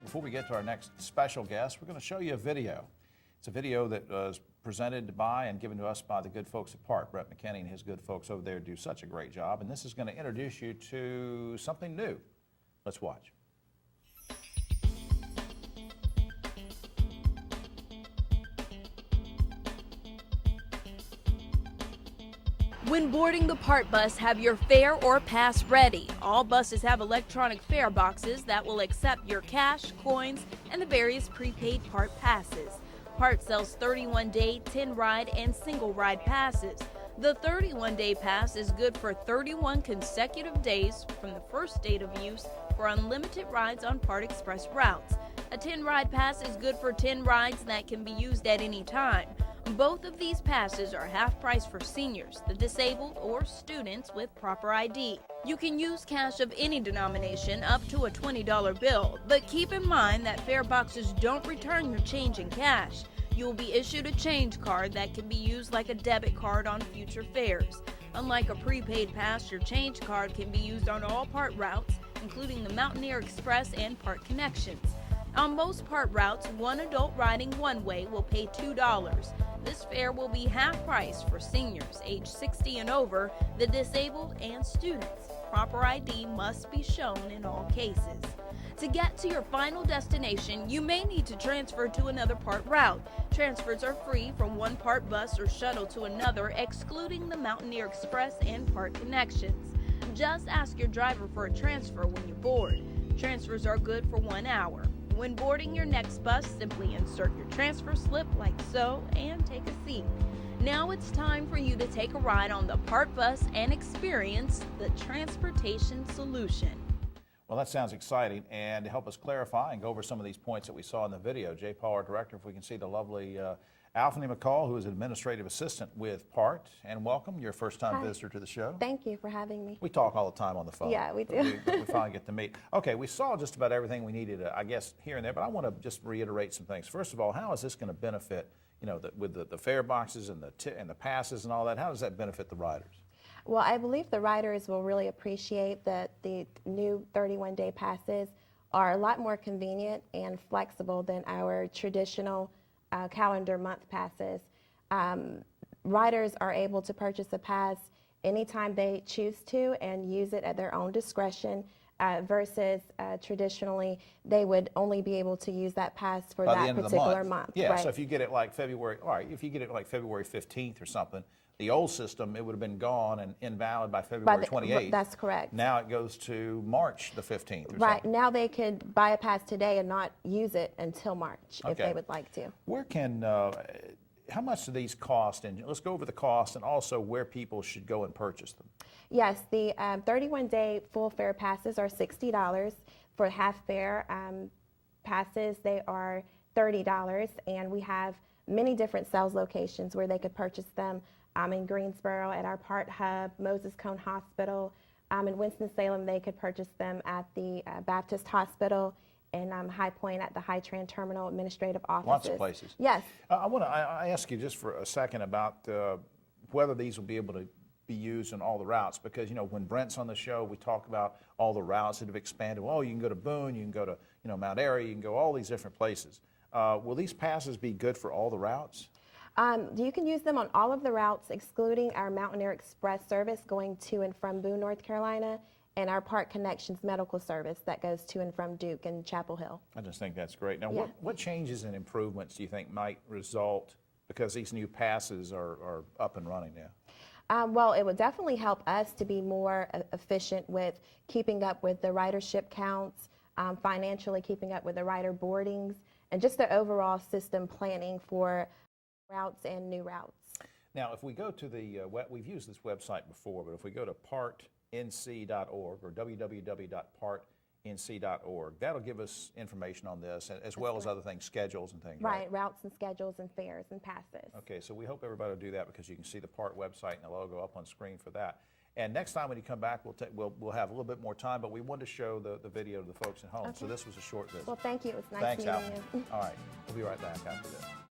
Before we get to our next special guest, we're going to show you a video. It's a video that was presented by and given to us by the good folks at PART. Brett McKinney and his good folks over there do such a great job, and this is going to introduce you to something new. Let's watch. When boarding the PART bus, have your fare or pass ready. All buses have electronic fare boxes that will accept your cash, coins, and the various prepaid PART passes. PART sells 31-day, 10-ride, and single-ride passes. The 31-day pass is good for 31 consecutive days from the first date of use for unlimited rides on PART Express routes. A 10-ride pass is good for 10 rides that can be used at any time. Both of these passes are half price for seniors, the disabled, or students with proper ID. You can use cash of any denomination up to a $20 bill, but keep in mind that fare boxes don't return your change in cash. You will be issued a change card that can be used like a debit card on future fares. Unlike a prepaid pass, your change card can be used on all PART routes, including the Mountaineer Express and PART Connections. On most PART routes, one adult riding one way will pay $2. This fare will be half price for seniors age 60 and over, the disabled, and students. Proper ID must be shown in all cases. To get to your final destination, you may need to transfer to another PART route. Transfers are free from one PART bus or shuttle to another, excluding the Mountaineer Express and PART Connections. Just ask your driver for a transfer when you board. Transfers are good for 1 hour. When boarding your next bus, simply insert your transfer slip like so and take a seat. Now it's time for you to take a ride on the PART bus and experience the transportation solution. Well, that sounds exciting, and to help us clarify and go over some of these points that we saw in the video, Jay Paul, our director, if we can see the lovely Alphanie McCall, who is an administrative assistant with PART, and welcome. You're a first-time visitor to the show. Thank you for having me. We talk all the time on the phone. Yeah, we do. We finally get to meet. Okay, we saw just about everything we needed, I guess, here and there, but I want to just reiterate some things. First of all, how is this going to benefit, you know, with the fare boxes and the passes and all that? How does that benefit the riders? Well, I believe the riders will really appreciate that the new 31-day passes are a lot more convenient and flexible than our traditional calendar month passes. Riders are able to purchase a pass anytime they choose to and use it at their own discretion versus traditionally they would only be able to use that pass for that particular month. Yeah, right. So if you get it like February, all right, if you get it like February 15th or something, the old system, it would have been gone and invalid by February 28th. That's correct. Now it goes to March the 15th or Right. something. Now they could buy a pass today and not use it until March if they would like to. Where can, how much do these cost? And let's go over the cost and also where people should go and purchase them. Yes, the 31-day full fare passes are $60. For half fare passes, they are $30. And we have many different sales locations where they could purchase them. In Greensboro at our PART Hub, Moses Cone Hospital. In Winston-Salem, they could purchase them at the Baptist Hospital, and High Point at the High-Tran Terminal Administrative Offices. Lots of places. Yes. I ask you just for a second about whether these will be able to be used in all the routes, because, you know, when Brent's on the show, we talk about all the routes that have expanded. Well, you can go to Boone, you can go to, you know, Mount Airy, you can go all these different places. Will these passes be good for all the routes? You can use them on all of the routes, excluding our Mountaineer Express service going to and from Boone, North Carolina, and our PART Connections medical service that goes to and from Duke and Chapel Hill. I just think that's great. Now, Yeah. what changes and improvements do you think might result because these new passes are up and running now? Well, it would definitely help us to be more efficient with keeping up with the ridership counts, financially keeping up with the rider boardings, and just the overall system planning for routes and new routes. Now, if we go to the, we've used this website before, but if we go to partnc.org or www.partnc.org, that'll give us information on this as well as other things, schedules and things. Right, routes and schedules and fares and passes. Okay, so we hope everybody will do that because you can see the PART website and the logo up on screen for that. And next time when you come back, we'll have a little bit more time, but we wanted to show the video to the folks at home. Okay. So this was a short visit. Well, thank you. It was nice meeting you. All right, we'll be right back after this.